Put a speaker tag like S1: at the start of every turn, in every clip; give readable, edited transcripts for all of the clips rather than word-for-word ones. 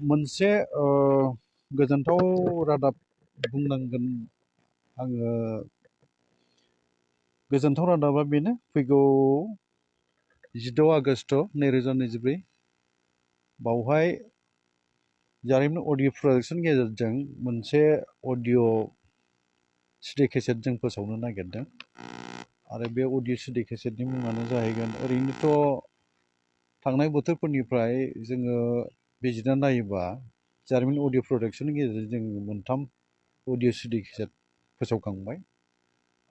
S1: मोनसे गोजोनथाव रादाब बुंनांगोन आङो। गोजोनथाव रादाबा बेनो, फैगौ 16 आगष्ट 2024 बावहाय जारिमिन अडिअ प्रडाक्शन गेजेरजों मोनसे अडिअ सिडि केसेट जों फोसावनो नागिरदों। आरो बे अडिअ सिडि केसेटनि मुङानो जाहैगोन, ओरैनोथ' थांनाय बोथोरफोरनिफ्राय जोङो बिजिरना नायोबा जारिमिन अडिअ प्रडाक्शननि गेजेरजों जों मोनथाम अडिअ सिडि केसेट फोसावखांबाय।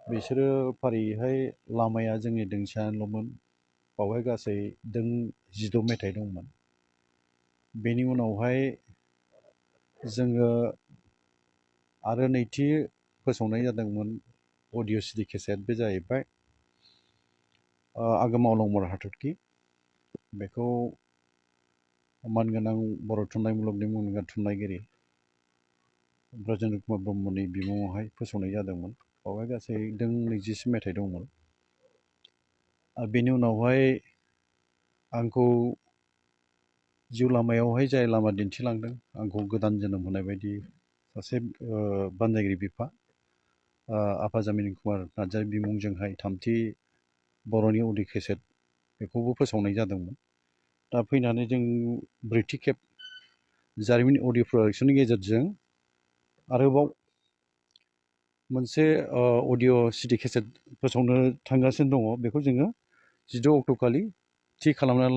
S1: बिसोरो फारियैहाय लामाया जोंनि दोंसेल'मोन, बावहाय गासै 16 मेथाइ दंमोन। बेनि उनावहाय जोङो आरो नैथि फोसावनाय जादोंमोन अडिअ सिडि केसेट, बे जाहैबाय आगोमाव लंमर हाथरखि। बेखौ मानगोनां बर' थुनलाइ मुलुगनि मुंदांखा थुनलाइगिरि ब्रजेन्द्र कुमार ब्रह्मनि बिमुङावहाय फोसावनाय जादोंमोन। बावहाय गासै 24 मेथाइ दंमोन। आरो बेनि उनावहाय आंखौ जिउ लामायावहाय जाय लामा दिन्थिलांदों, आंखौ गोदान जोनोम होनाय बायदि सासे बानजायगिरि बिफा आफा जामिन कुमार नार्जारि बिमुंजोंहाय थामथि बर'नि अडिअ केसेट बेखौबो फोसावनाय जादोंमोन। दा फैनानै जों ब्रैथि खेब जारिमिन अडिअ प्रडाक्शननि गेजेरजों आरोबाव मोनसे अडिअ सिडि केसेट फोसावनो थांगासिनो दङ। बेखौ जोङो 16 अक्ट' खालि थि खालामना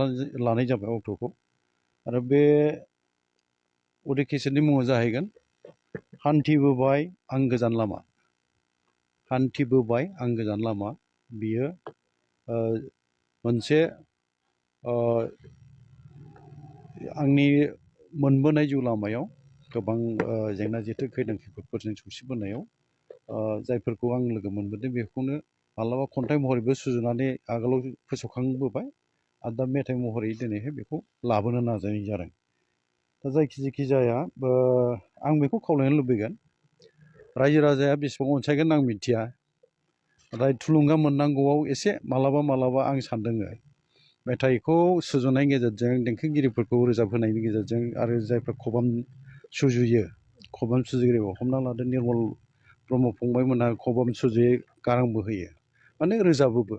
S1: लानाय जाबाय अक्ट'खौ। आरो बे अडिअ केसेटनि मुङा जाहैगोन हान्थिबोबाय आं गोजान लामा। हान्थिबोबाय आं गोजान लामा, बियो मोनसे आंनि मोनबोनाय जिउ लामायाव गोबां जेंना जेथो खैदां खैफोदफोरजों सौसिबोनायाव जायफोरखौ आं लोगो मोनबोदों, बेखौनो मालाबा खन्थाइ महरैबो सुजुनानै आगोलाव फोसावखांबोबाय। आरो दा मेथाइ महरै दिनैहाय बेखौ लाबोनो नाजानाय जादों। दा जायखि जाया आं बेखौ खावलायनो लुबैगोन, रायजो राजाया बेसेबां अनसायगोन आं मिथिया, नाथाय थुलुंगा मोननांगौआव एसे मालाबा आं सानदों मेथाइखौ सुजुनायनि गेजेरजों, देंखोगिरिफोरखौ रोजाबहोनायनि गेजेरजों, आरो जायफ्रा खबाम सुजुयो, खबाम सुजुगिरिखौ हमना लादो निर्मल ब्रह्म फंबायमोनहा खबाम सुजुयो, गारांबो होयो, माने रोजाबोबो।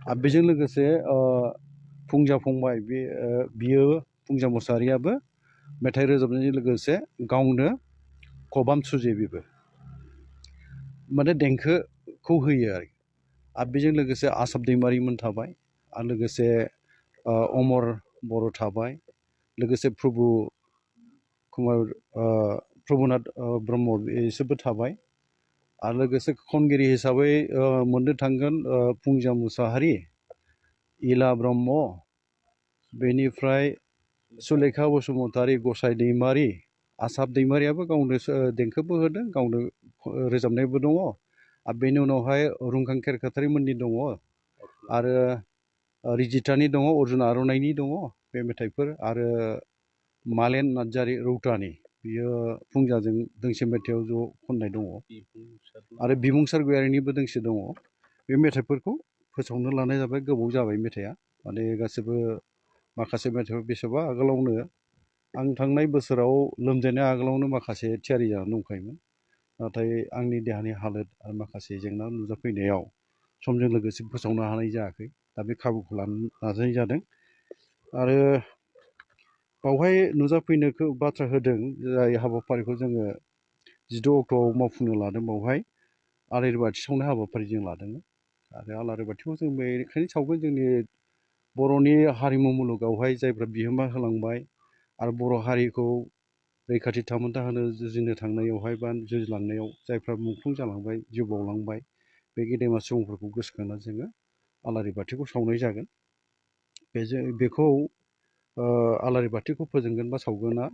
S1: आरो बेजों लोगोसे फुंजा फंबाय, बियो फुंजा मुसाहारियाबो मेथाइ रोजाबनायजों लोगोसे गावनो खबाम सुजुयो, बेबो माने देंखोखौ होयो आरो बेजों लोगोसे आसाब दैमारिमोन थाबाय, आरो लोगोसे अमर बर' थाबाय, लोगोसे प्रभुनाथ ब्रह्म बिसोरबो थाबाय। आरो लोगोसे खनगिरि हिसाबै मोननो थांगोन फुंजा मुसाहारि, इला ब्रह्म, बेनिफ्राय सुलेखा बसुमतारी, गसाइ दैमारि, आसाब दैमारियाबो गावनो देंखोबो होदों, गावनो रोजाबनायबो दङ। आरो बेनि उनावहाय रुंखां खेरखातारिमोननि दङ, आरो रिजितानि दङ, अर्जुन आर'नाइनि दङ बे मेथाइफोर। आरो मालेन नार्जारि रौतानि, बियो फुंजाजों दोंसे मेथाइआव ज' खननाय दङ। आरो बिबुंसार गयारिनिबो दोंसे दङ। बे मेथाइफोरखौ फोसावनो लानाय जाबाय। गोबाव जाबाय मेथाइआ, माने गासिबो माखासे मेथाइफोर बेसेबा आगोलावनो, आं थांनाय बोसोराव लोमजानाय आगोलावनो माखासे थियारि जानानै दंखायोमोन। नाथाय आंनि देहानि हालोद आरो माखासे जेंना नुजाफैनायाव समजों लोगोसे फोसावनो हानाय जायाखै। दा बे खाबुखौ लानो नाजानाय जादों। आरो बावहाय नुजाफैनो बाथ्रा होदों, जाय हाबाफारिखौ जोङो 16 अक्ट'आव मावफुंनो लादों, बावहाय आलारि बाथि सावनाय हाबाफारि जों लादोंमोन। आरो आलारि बाथिखौ जों बेनिखायनो सावगोन, जोंनि बर'नि हारिमु मुलुगावहाय जायफ्रा बिहोमा होलांबाय आरो बर' हारिखौ रैखाथि थामोन्था होनो जुजिनो थांनायावहाय बा जुजिलांनायाव जायफ्रा मुंख्लं जालांबाय, जिउ बावलांबाय, बे गेदेमा सुबुंफोरखौ गोसोखांनानै जोङो आलारि बाथिखौ सावनाय जागोन। बेखौ आलारि बाथिखौ फोजोंगोन बा सावगोना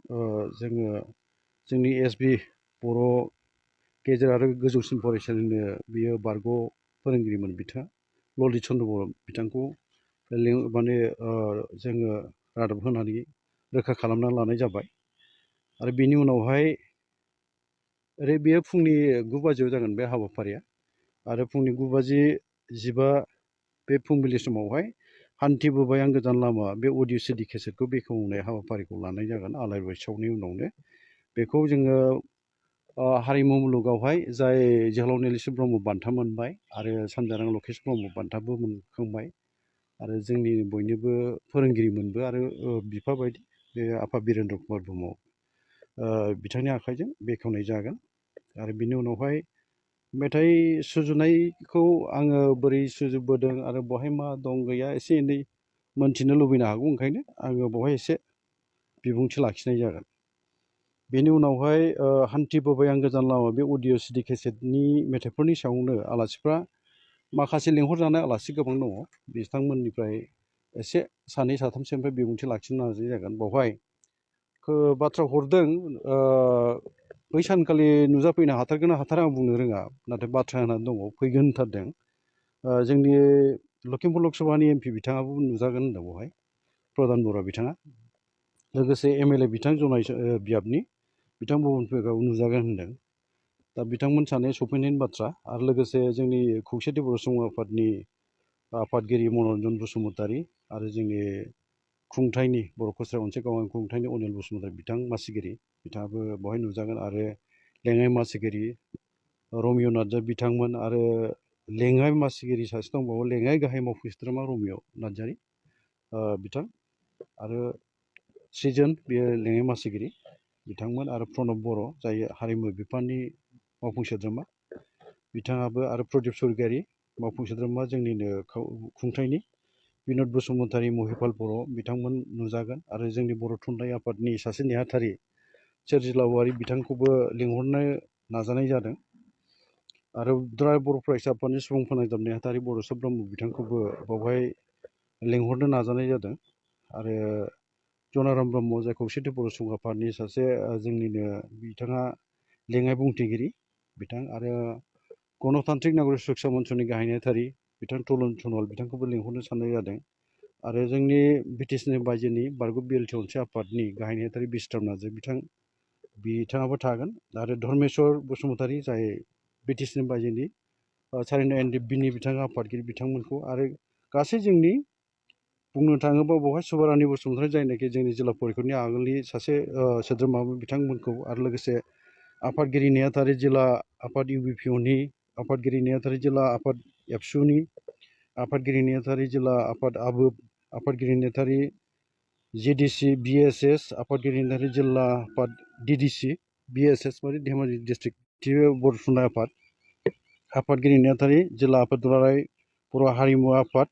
S1: जोङो जोंनि एसबि बर' गेजेर आरो गोजौसिन फरायसालिनि बियो बारग' फोरोंगिरिमोन बिथाङा ललित चन्द्र बर' बिथांखौ माने जोङो रादाब होनानै रोखा खालामना लानाय जाबाय। आरो बेनि उनावहाय बेयो फुंनि 9 बाजियाव जागोन बे हाबाफारिया। आरो फुंनि 9:15 बे फुंबिलि समावहाय हान्थिबोबाय आं गोजान लामा बे अडिअ सिडि केसेटखौ बेखेवनाय हाबाफारिखौ लानाय जागोन आलायबाय सावनि उनावनो बेखौ जोङो हारिमु मुलुगावहाय जाय जोहोलाव नीलेश्वर ब्रह्म बान्था मोनबाय आरो सानजारां लकेश ब्रह्म बान्थाबो मोनखांबाय आरो जोंनि बयनिबो फोरोंगिरिमोनबो आरो बिफा बायदि बे आफा बिरेन्द्र कुमार ब्रह्म बिथांनि आखाइजों बेखेवनाय जागोन आरो बिनि उनावहाय मेथाइ सुजुनायखौ आङो बोरै सुजुबोदों आरो बहाय मा दं गैया एसे एनै मोनथिनो लुबैनो हागौ ओंखायनो आङो बेवहाय एसे बिबुंथि लाखिनाय जागोन बेनि उनावहाय हान्थिबोबाय आं गोजान लामा बे अडिअ सिडि केसेटनि मेथाइफोरनि सायावनो आलासिफ्रा माखासे लेंहरजानाय आलासि गोबां दङ बिथांमोननिफ्राय एसे सानै साथामसोनिफ्राय बिबुंथि लाखिनो नाजानाय जागोन बेवहाय बाथ्रा हरदों बै सानखालि नुजाफैनो हाथारगोन ना हाथारा आं बुंनो रोङा नाथाय बाथ्रा होनानै दङ फैगोन होनथारदों जोंनि लखिमपुर लकसभानि एमपि बिथाङाबो नुजागोन होनदों बेवहाय प्रधान बर' बिथाङा लोगोसे एमएलए बिथां जनाय बियाबनि बिथां भुबन पेगाव नुजागोन होनदों दा बिथांमोन सानै सफैनायनि बाथ्रा आरो लोगोसे जोंनि खौसेथि बर' सुबुं आफादनि आफादगिरि मनरन्जन बसुमतारी आरो जोंनि खुंथायनि बर' खसारि अनसाय गावान खुंथायनि अनिल बसुमतारी बिथां मासिगिरि बिथाङाबो बेवहाय नुजागोन आरो लेङाइ मासिगिरि रमिय' नार्जारी बिथांमोन आरो लेङाइ मासिगिरि सासे दंबावो लेङाइ गाहाय मावफुं सोद्रोमा रमिय' नार्जारी बिथां आरो सृजन बेयो लेङाइ मासिगिरि बिथांमोन आरो प्रणब बर' जाय हारिमु बिफाननि मावफुं सोद्रोमा बिथाङाबो आरो प्रदीप स्वर्गियारी मावफुं सोद्रोमा जोंनिनो खुंथायनि बिनद बसुमतारी महिपाल बर' बिथांमोन नुजागोन आरो जोंनि बर' थुनलाइ आफादनि सासे नेहाथारि सोरजिला औवारी बिथांखौबो लिंहरनो नाजानाय जादों आरो दुलाराय बर' फरायसा आफादनि सुबुं फोनांजाब नेहाथारि बड'सा ब्रह्म बिथांखौबो बावहाय लिंहरनो नाजानाय जादों आरो जनाराम ब्रह्म जाय खौसेथि बर' सुबुं आफादनि सासे जोंनिनो बिथाङा लेङाइ बुंथिगिरि बिथां आरो गणतान्त्रिक नागरिक सुरक्षा मन्चनि गाहाय नेहाथारि बिथां तरुन सनवाल बिथांखौबो लिंहरनो साननाय जादों आरो जोंनि बिटिसिनि बायजोनि बारग' बिएलटि अनसाय आफादनि गाहाय नेहाथारि बिस्तार नार्जारी बिथाङाबो थागोन आरो धर्मेश्वर बसुमतारी जाय बिटिसिनि बायजोनि सारिना एनडिएफबिनि बिथाङा आफादगिरि बिथांमोनखौ आरो गासै जोंनि बुंनो थाङोबा बेवहाय सुभारानि बसुमतारी जायनाखि जोंनि जिल्ला परिषदनि आगोलनि सासे सोद्रोमामोन बिथांमोनखौ आरो लोगोसे आफादगिरि नेहाथारि जिल्ला आफाद इउबिपिअनि आफादगिरि नेहाथारि जिल्ला आफाद एबसुनि आफादगिरि नेहाथारि जिल्ला आफाद आबोब आफादगिरि नेहाथारि जिडिसि बिएसएस आफादगिरि नेहाथारि जिल्ला आफाद डिडिसि बिएसएस माने धेमाजि डिस्ट्रिक्ट बर' थुनलाइ आफाद आफादगिरि नेहाथारि जिल्ला आफाद दुलाराय बर' हारिमु आफाद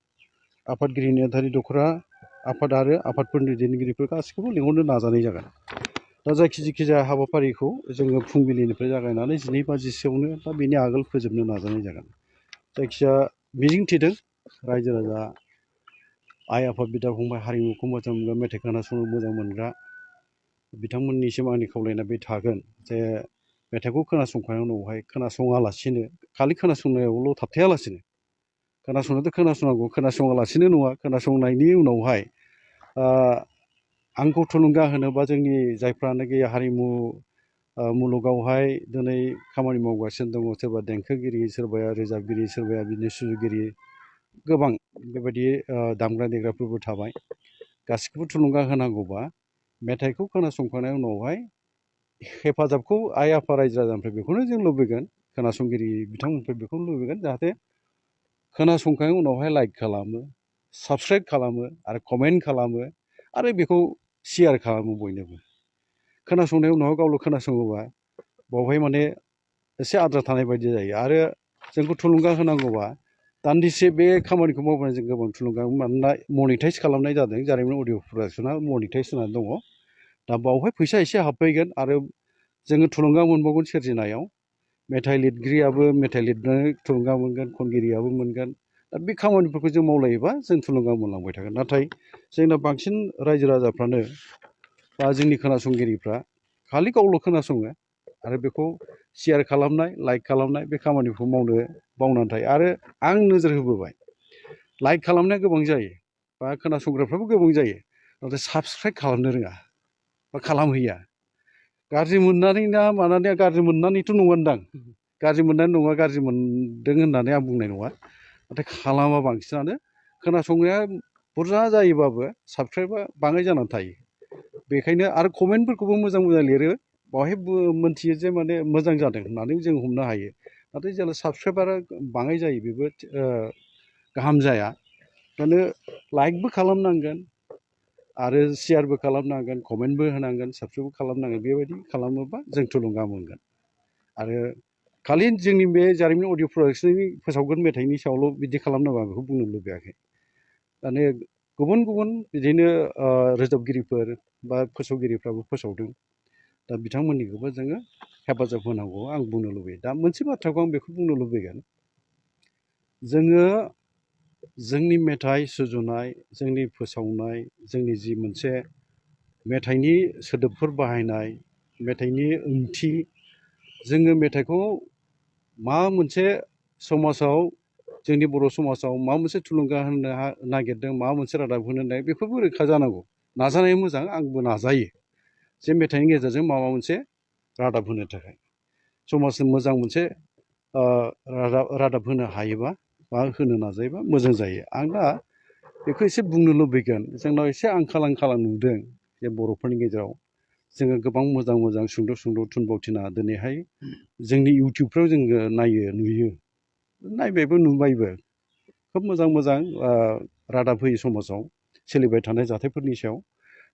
S1: आफादगिरि नेहाथारि दख'रा आफाद आरो आफादफोरनि दैदेनगिरिफोर गासैखौबो लिंहरनो नाजानाय जागोन दा जायखिजाया हाबाफारिखौ जोङो फुंबिलिनिफ्राय जागायनानै 12 बाजिसोआवनो बा बेनि आगोल फोजोबनो नाजानाय जागोन जायखिजाया मिजिं थिदों रायजो राजा आइ आफा बिदा फंबाय हारिमुखौ मोजां मोनग्रा मेथाइ खोनासंनो मोजां मोनग्रा बिथांमोननिसिम आंनि खावलायनाय बे थागोन जे मेथाइखौ खोनासंखांनायनि उनावहाय खोनासङालासिनो खालि खोनासंनायावल' थाबथायालासिनो खोनासंनायाथ' खोनासंनांगौ खोनासङालासिनो नङा खोनासंनायनि उनावहाय आंखौ थुलुंगा होनोबा जोंनि जायफ्रानोखि हारिमु मुलुगावहाय दिनै खामानि मावगासिनो दङ सोरबा देंखोगिरि सोरबाया रोजाबगिरि सोरबाया बिदिनो सुजुगिरि गोबां बेबायदि दामग्रा देग्राफोरबो थाबाय गासिखौबो थुलुंगा होनांगौबा मेथाइखौ खोनासंखांनायनि उनावहाय हेफाजाबखौ आइ आफा रायजो राजानिफ्राय बेखौनो जों लुबैगोन खोनासंगिरि बिथांमोननिफ्राय बेखौनो लुबैगोन जाहाथे खोनासंखांनायनि उनावहाय लाइक खालामो साबसक्राइब खालामो आरो कमेन्ट खालामो आरो बेखौ शेयार खालामो बयनोबो खोनासंनायनि उनाव गावल' खोनासङोबा बावहाय माने एसे आद्रा थानाय बायदि जायो आरो जोंखौ थुलुंगा होनांगौबा दान्दिसे बे खामानिखौ मावबोनाय जों गोबां थुलुंगा मानोना मनिटाइज खालामनाय जादों जारिमिन अडिअ प्रडाक्सना मनिटाइज होनानै दङ दा बावहाय फैसा एसे हाबफैगोन आरो जोङो थुलुंगा मोनबावगोन सोरजिनायाव मेथाइ लिरगिरियाबो मेथाइ लिरनो थुलुंगा मोनगोन खनगिरियाबो मोनगोन दा बे खामानिफोरखौ जों मावलायोबा जों थुलुंगा मोनलांबाय थागोन नाथाय जोंना बांसिन रायजो राजाफ्रानो बा जोंनि खोनासंगिरिफ्रा खालि गावल' खोनासङो आरो बेखौ शेयार खालामनाय लाइक खालामनाय बे खामानिखौ मावनो बावनानै थायो आरो आं नोजोर होबोबाय लाइक खालामनाया गोबां जायो बा खोनासंग्राफ्राबो गोबां जायो नाथाय साबसक्राइब खालामनो रोङा बा खालामहैया गाज्रि मोननानै ना मानानै गाज्रि मोननानैथ' नङादां गाज्रि मोननानै नङा गाज्रि मोनदों होननानै आं बुंनाय नङा नाथाय खालामा बांसिनानो खोनासंनाया बुरजा जायोबाबो साबस्क्राइबा बाङाय जानानै थायो बेखायनो आरो कमेन्टफोरखौबो मोजां मोजां लिरो बावहाय मोनथियो जे माने मोजां जादों होननानै जों हमनो हायो नाथाय जेब्ला साबस्क्राइबारा बाङाय जायो बेबो गाहाम जाया माने लाइकबो खालामनांगोन आरो शेयारबो खालामनांगोन कमेन्टबो होनांगोन साबस्क्राइबबो खालामनांगोन बेबायदि खालामोबा जों थुलुंगा मोनगोन आरो खालि जोंनि बे जारिमिन अडिअ प्रडाक्शननि फोसावगोन मेथाइनि सायावल' बिदि खालामनांगौ आं बेखौ बुंनो लुबैयाखै माने गुबुन गुबुन बिदिनो रोजाबगिरिफोर बा फोसावगिरिफ्राबो फोसावदों दा बिथांमोननिखौबो जोङो हेफाजाब होनांगौ आं बुंनो लुबैयो दा मोनसे बाथ्राखौ आं बेखौ बुंनो लुबैगोन जोङो जोंनि मेथाइ सुजुनाय जोंनि फोसावनाय जोंनि जि मोनसे मेथाइनि सोदोबफोर बाहायनाय मेथाइनि ओंथि जोङो मेथाइखौ मा मोनसे समाजाव जोंनि बर' समाजाव मा मोनसे थुलुंगा होनो नागिरदों मा मोनसे रादाब होनो नागिरदों बेफोरबो रोखा जानांगौ नाजानाया मोजां आंबो नाजायो जे मेथाइनि गेजेरजों माबा मोनसे रादाब होनो थाखाय समाजनो मोजां मोनसे रादाब होनो हायोबा बा होनो नाजायोबा मोजां जायो आं दा बेखौ एसे बुंनो लुबैगोन जोंनाव एसे आंखाल नुदों जे बर'फोरनि गेजेराव जोङो गोबां मोजां मोजां सुंद' थुनफावथिना दिनैहाय जोंनि इउटुबफ्राव जोङो नुयो नायबायबो नुबायबो खोब मोजां मोजां रादाब होयो समाजाव सोलिबाय थानाय जाथायफोरनि सायाव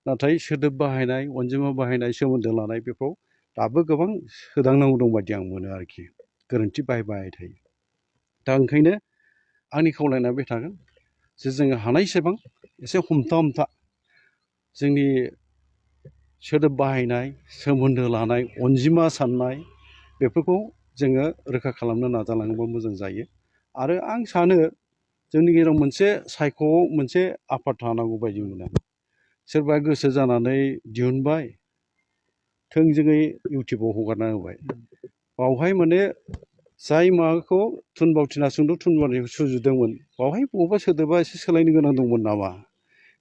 S1: नाथाय सोदोब बाहायनाय अनजिमा बाहायनाय सोमोन्दो लानाय बेफोराव दाबो गोबां सोदांनांगौ दं बायदि आं मोनो आरोखि गोरोन्थि बाहायबाय थायो दा ओंखायनो आंनि खावलायनाया बे थागोन जे जोङो हानायसेबां एसे हमथा जोंनि सोदोब बाहायनाय सोमोन्दो लानाय अनजिमा साननाय बेफोरखौ जोङो रोखा खालामनो नाजालाङोबा मोजां जायो आरो आं सानो जोंनि गेजेराव मोनसे आफाद थानांगौ बायदि मोनो सोरबा गोसो जानानै दिहुनबाय थोंजोङै इउटुबाव हगारना होबाय बावहाय माने जाय माबाखौ थुनफावथिना सुंद' थुनफावथिना सुजुदोंमोन बावहाय बबेबा सोदोबा एसे सोलायनो गोनां दंमोन नामा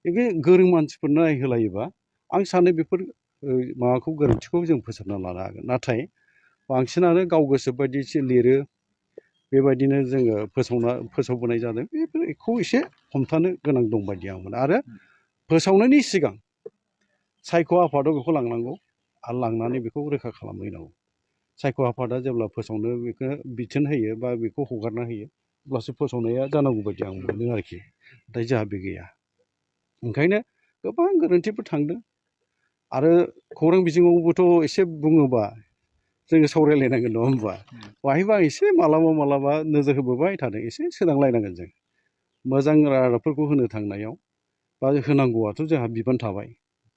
S1: बेखौ गोरों मानसिफोरनो नायहोलायोबा आं सानो बेफोर माबाखौ गोरोन्थिखौ जों फोसाबना लानो हागोन नाथाय बांसिनानो गाव गोसो बायदिसो लिरो बेबायदिनो जोङो फोसावबोनाय जादों बेखौ एसे हमथानो गोनां दं बायदि आं मोनो आरो फोसावनायनि सिगां सायख' आफादाव बेखौ लांनांगौ आरो लांनानै बेखौ रोखा खालामहैनांगौ सायख' आफादा जेब्ला फोसावनो बेखौ बिथोन होयो बा बेखौ हगारना होयो अब्लासो फोसावनाया जानांगौ बायदि आं मोनो आरोखि नाथाय जोंहा बे गैया ओंखायनो गोबां गोरोन्थिफोर थांदों आरो खौरां बिजोङावबोथ' एसे बुङोबा जोङो सावरायलायनांगोन नङा होमबा बाहायबा एसे मालाबा नोजोर होबोबाय थादों एसे सोदांलायनांगोन जों मोजां रादाबफोरखौ होनो थांनायाव बा होनांगौआथ' जोंहा बिबान थाबाय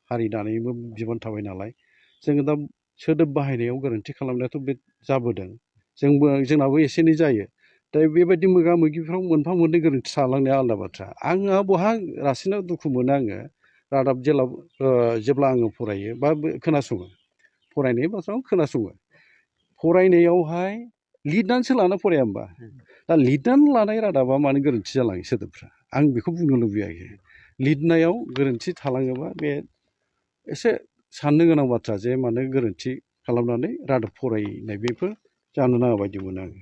S1: हारि दानायनिबो बिबान थाबाय नालाय जोङो दा सोदोब बाहायनायाव गोरोन्थि खालामनायाथ' बे जाबोदों जोंनाबो एसे एनै जायो दा बेबायदि मोगा मोगिफ्राव मोनफा मोननै गोरोन्थि थालांनाया आलादा बाथ्रा आंहा बहा रासिनाव दुखु मोनो आङो रादाब जेब्ला आङो फरायो बा खोनासङो फरायनाय बाथ्राखौ खोनासङो फरायनायावहाय लिरनानैसो लाना फराया होमबा दा लिरनानै लानाय रादाबा मानो गोरोन्थि जालाङो सोदोबफ्रा आं बेखौ बुंनो लुबैयाखै लिरनायाव गोरोन्थि थालाङोबा बे एसे साननो गोनां बाथ्रा जे मानो गोरोन्थि खालामनानै रादाब फरायनाय बेफोर जानो नाङा बायदि मोनो आङो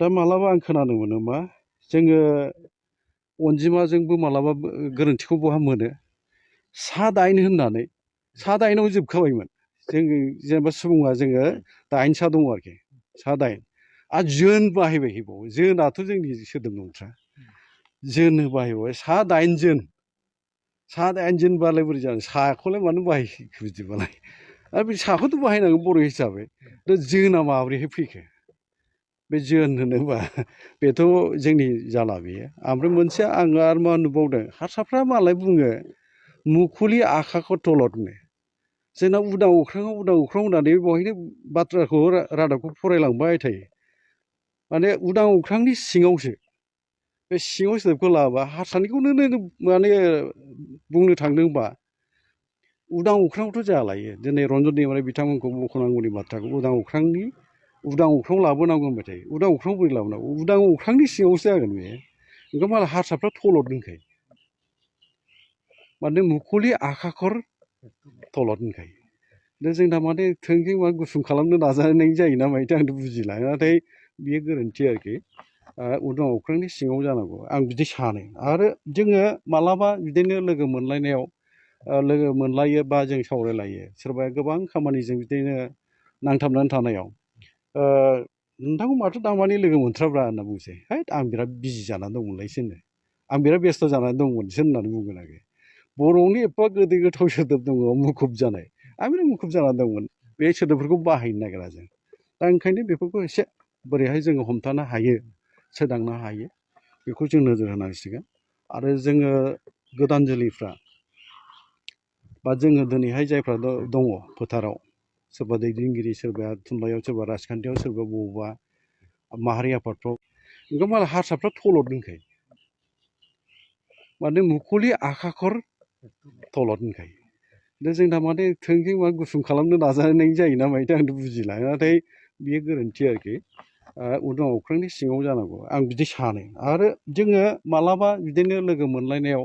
S1: दा मालाबा आं खोनानो मोनो मा जोङो अनजिमाजोंबो मालाबा गोरोन्थिखौ बहा मोनो 7 होननानै 7 जोबखाबायमोन जोङो जेनेबा सुबुङा जोङो 8 दङ आरोखि 7 आरो जोन बाहायबावो जोनाथ' जोंनि सोदोब नंथ्रा जोन बाहायबाय 7 जोनबालाय बोरै जानो साखौलाय मानो बाहायखो बिदिबालाय आरो बे साखौथ' बाहायनांगौ बर' हिसाबै दा जोना माब्रैहाय फैखो बे जोन होनोबा बेथ' जोंनि जाला बेयो ओमफ्राय मोनसे आङो आरो मा नुबावदों हारसाफ्रा मालाय बुङो मुखुलि आखाखौ थलदनो जोंना उदां अख्राङाव होननानै बेवहायनो बाथ्राखौ रादाबखौ फरायलांबाय थायो माने उदां अख्रांनि सिङावसो बे सिङाव सोदोबखौ लाबा हारसानिखौनो माने बुंनो थांदोंबा उदां अख्राङावथ' जोंहा लायो दिनै रन्जन दैमारि बिथांमोनखौ मख'नांगौनि बाथ्राखौ उदां अख्राङाव लाबोनांगौ होनबाय थायो उदां अख्राङाव बोरै लाबोनांगौ उदां अख्रांनि सिङावसो जागोन बे ओंखायनो मालाय हारसाफ्रा थलद होनखायो माने मुखुलि आखाखर थलद होनखायो दा जोंना माने थोंजों गुसुं खालामनो नाजानाय जायो ना मायोथाय आंथ' बुजिला नाथाय बियो गोरोन्थि आरोखि उदां अख्रांनि सिङाव जानांगौ आं बिदि सानो। आरो जोङो मालाबा बिदिनो लोगो मोनलायनायाव लोगो मोनलायो बा जों सावरायलायो सोरबाया गोबां खामानिजों बिदिनो नांथाबनानै थानायाव नोंथांखौ माथो दामानि लोगो मोनथ्राब्रा होनना बुंसै हैद आं बिराद बिजि जानानै दंमोनलायसो होनो आं बिराद बेस्थ' जानानै दंमोनसो होननानै बुंगोन आरो बर'नि एफा गोदै गोथाव सोदोब दङ मुखुब जानाय आं बिराद मुखुब जानानै दंमोन बे सोदोबफोरखौ बाहायनो नागिरा जों दा ओंखायनो बेफोरखौ एसे बोरैहाय जोङो हमथानो हायो सोदांनो हायो बेखौ जों नोजोर होनांसिगोन। आरो जोङो गोदान जोलैफ्रा बा जोङो दिनैहाय जायफ्रा दङ फोथाराव सोरबा दैदेनगिरि सोरबा थुनलाइयाव सोरबा राजखान्थियाव सोरबा बबेबा माहारि आफादफ्राव ओंखाम मालाय हारसाफ्रा थलद होनखायो माने मुखुलि आखाखर थलद होनखायो दा जोंना माने थोंजों मा गुसुं खालामनो नाजानाय जायोना मायोथो आंथ' बुजिला नाथाय बियो गोरोन्थि आरोखि उदां अख्रांनि सिङाव जानांगौ आं बिदि सानो। आरो जोङो मालाबा बिदिनो लोगो मोनलायनायाव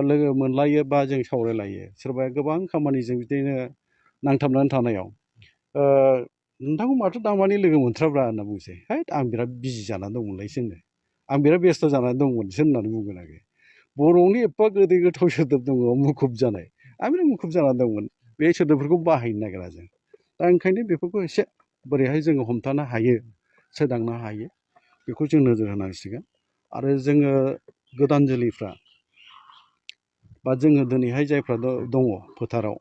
S1: लोगो मोनलायो बा जों सावरायलायो सोरबाया गोबां खामानिजों बिदिनो नांथाबनानै थानायाव नोंथांखौ माथो दामानि लोगो मोनथ्राब्रा होनना बुंसै हैद आं बिराद बिजि जानानै दंमोनलायसो होनो आं बिराद बेस्थ' जानानै दंमोनसो होननानै बुंगोन आरो बर'नि एफा गोदै गोथाव सोदोब दङ मुखुब जानाय आं बिराद मुखुब जानानै दंमोन बे सोदोबफोरखौ बाहायनो नागिरा जों दा ओंखायनो बेफोरखौ एसे बोरैहाय जोङो हमथानो हायो सोदांनो हायो बेखौ जों नोजोर होनांसिगोन। आरो जोङो गोदान जोलैफ्रा बा जोङो दिनैहाय जायफ्रा दङ फोथाराव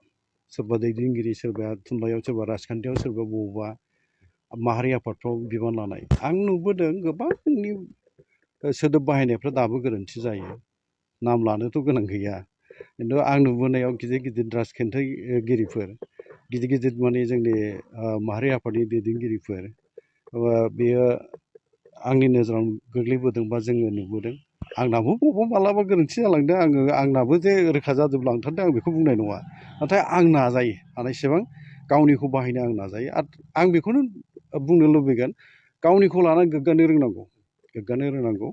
S1: सोरबा दैदेनगिरि सोरबा थुनलाइयाव सोरबा राजखान्थियाव सोरबा बबेबा माहारि आफादफ्राव बिबान लानाय आं नुबोदों गोबांनि सोदोब बाहायनायफ्रा दाबो गोरोन्थि जायो नाम लानोथ' गोनां गैया खिन्थु आं नुबोनायाव गिदिर गिदिर राजखान्थिगिरिफोर गिदिर गिदिर माने जोंनि माहारि आफादनि दैदेनगिरिफोर बेयो आंनि नोजोराव गोग्लैबोदों बा जोङो नुबोदों आंनाबो बबावबा मालाबा गोरोन्थि जालांदों आंनाबो जे रोखा जाजोबलांथारदों आं बेखौ बुंनाय नङा नाथाय आं नाजायो हानायसेबां गावनिखौ बाहायनो आं नाजायो आरो आं बेखौनो बुंनो लुबैगोन गावनिखौ लानानै गोग्गानो रोंनांगौ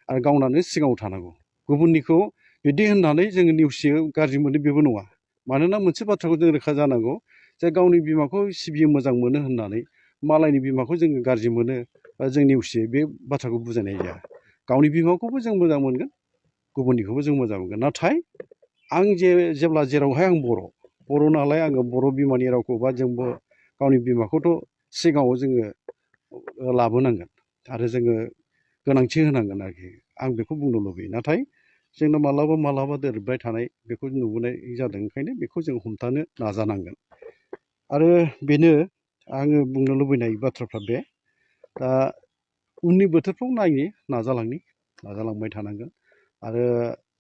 S1: आरो गावनानो सिगाङाव थानांगौ गुबुननिखौ बिदि होननानै जोङो नेवसियो गाज्रि मोनो बेबो नङा मानोना मोनसे बाथ्राखौ जों रोखा जानांगौ जे गावनि बिमाखौ सिबियो मोजां मोनो होननानै मालायनि बिमाखौ जोङो गाज्रि मोनो जों नेवसियो बे बाथ्राखौ बुजायनाय जाया गावनि बिमाखौबो जों मोजां मोनगोन गुबुननिखौबो जों मोजां मोनगोन नाथाय आं जेब्ला जेरावहाय आं बर' नालाय आङो बर' बिमानि रावखौ बा जोंबो गावनि बिमाखौथ' सिगाङाव जोङो लाबोनांगोन आरो जोङो गोनांथि होनांगोन आरोखि आं बेखौ बुंनो लुबैयो नाथाय जोंनो मालाबा दोरोदबाय थानाय बेखौ नुबोनाय जादों ओंखायनो बेखौ जों हमथानो नाजानांगोन। आरो बेनो आङो बुंनो लुबैनाय बाथ्राफ्रा बे दा उननि बोथोरफ्राव नाजालांबाय थानांगोन आरो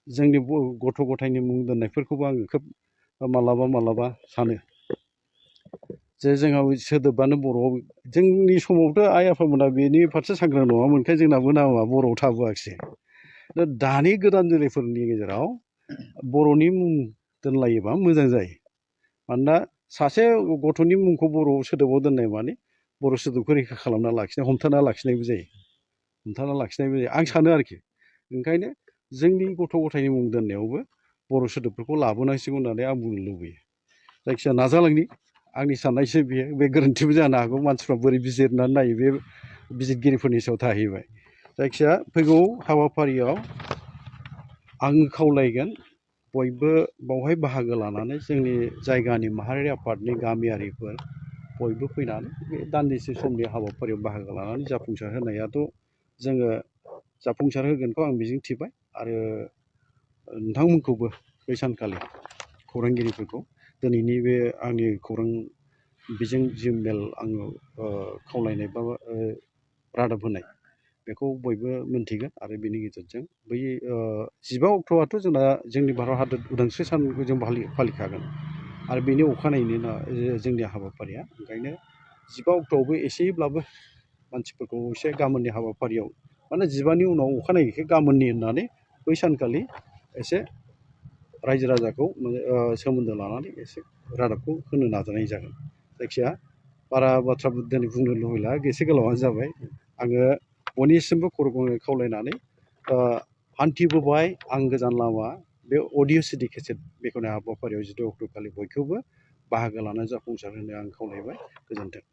S1: जोंनि गथ' गथायनि मुं दोननायफोरखौबो आङो खोब मालाबा सानो जे जोंहा सोदोबानो बर'आव जोंनि समावथ' आइ आफामोना बेनि फारसे सांग्रां नङामोनखाय जोंनाबो नामा बर'आव थाबोआखिसै दा दानि गोदान जोलैफोरनि गेजेराव बर'नि मुं दोनलायोबा मोजां जायो मानोना सासे गथ'नि मुंखौ बर' सोदोबाव दोननाय माने बर' सोदोबखौ रैखा खालामना लाखिनाय हमथाना लाखिनायबो जायो आं सानो आरोखि ओंखायनो जोंनि गथ' गथायनि मुं दोननायावबो बर' सोदोबफोरखौ लाबोनांसिगौ होननानै आं बुंनो लुबैयो जायखिजाया नाजालांनि आंनि साननायसो बियो बे गोरोन्थिबो जानो हागौ मानसिफ्रा बोरै बिजिरनानै नायो बे बिजिरगिरिफोरनि सायाव थाहैबाय जायखिजाया फैगौ हाबाफारियाव आं खावलायगोन बयबो बावहाय बाहागो लानानै जोंनि जायगानि माहारि आफादनि गामियारिफोर बयबो फैनानै बे दान्दिसे समनि हाबाफारियाव बाहागो लानानै जाफुंसार होनायाथ' जोङो जाफुंसार होगोनखौ आं मिजिंथिबाय आरो नोंथांमोनखौबो बै सानखालि खौरांगिरिफोरखौ दिनैनि बे आंनि खौरां बिजों जि मेल आङो खावलायनाय बा रादाब होनाय बेखौ बयबो मोनथिगोन आरो बेनि गेजेरजों बै 15 अक्ट'आथ' जोंनि भारत हादर उदांस्रि सानखौ जों फालिखागोन आरो बेनि अखानायैनो जोंनि हाबाफारिया ओंखायनो 15 अक्ट'आवबो एसेब्लाबो मानसिफोरखौ एसे गाबोननि हाबाफारियाव माने 15नि उनाव अखानायैखाय गाबोननि होननानै बै सानखालि एसे रायजो राजाखौ सोमोन्दो लानानै एसे रादाबखौ होनो नाजानाय जागोन जायखिया बारा बाथ्रा दिनै बुंनो लुबैला एसे गोलावानो जाबाय आङो बयनिसिमबो खर'गङै खावलायनानै हान्थिबोबाय आं गोजान लामा बे अडिअ सिडि केसेट बेखेवनाय हाबाफारियाव 16 अक्ट'खालि बयखौबो बाहागो लानानै जाफुंसार होनो आं खावलायबाय गोजोन्थों।